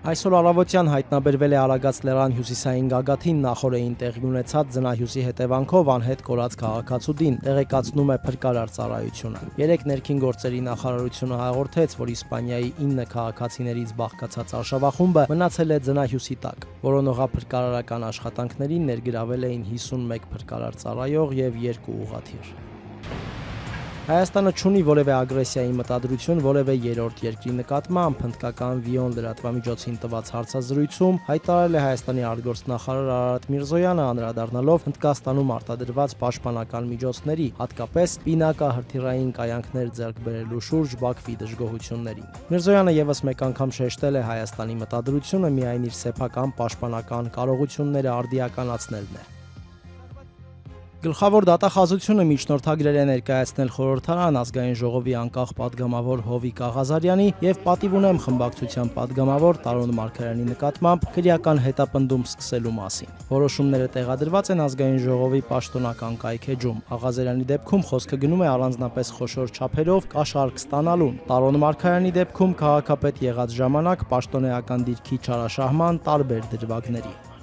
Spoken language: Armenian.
Այսօր առավոտյան հայտնաբերվել է Արագած լեռան հյուսիսային գագաթին նախօրեին տեղի ունեցած ձնահյուսի հետևանքով անհետ կորած քաղաքացուդին, տեղեկացնում է փրկարար ծառայությունը։ Երեկ ներքին գործերի նախարարությունը հաղորդեց, որ Իսպանիայի 9 քաղաքացիներից բաղկացած արշավախումբը մնացել է ձնահյուսի տակ։ Որոնողափրկարարական աշխատանքներին ներգրավել էին 51 փրկարար ծառայող եւ 2 ուղղաթիռ։ Հայաստանը չունի որևէ ագրեսիայի մտադրություն որևէ երրորդ երկրի նկատմամբ, հնդկական Վիոն լրատվամիջոցին տված հարցազրույցում հայտարարել է Հայաստանի արտգործնախարար Արարատ Միրզոյանը, անդրադառնալով Հնդկաստանում արտադրված պաշտպանական միջոցների, հատկապես պինակահրթիռային կայանքներ ձեռք բերելու շուրջ Բաքվի դժգոհություններին։ Միրզոյանը եւս մեկ անգամ շեշտել է Հայաստանի մտադրությունը միայն իր սեփական պաշտպանական կարողությունները արդիականացնելն է։ Գլխավոր դատախազությունը միջնորդագրեր է ներկայացնել խորհրդարան ազգային ժողովի անկախ падգամավոր Հովիկ Աղազարյանի եւ Պատիվ ունեմ խմբակցության падգամավոր Տարոն Մարգարյանի նկատմամբ քրեական հետապնդում սկսելու մասին։ Որոշումները տեղադրված են ազգային ժողովի պաշտոնական կայքեջում։ Աղազարյանի դեպքում խոսքը գնում է առանձնապես խոշոր չափերով կաշառք ստանալուն։ Տարոն Մարգարյանի դեպքում քաղաքապետ եղած ժամանակ պաշտոնեական դիրքի չարաշահման տարբեր դրվագների։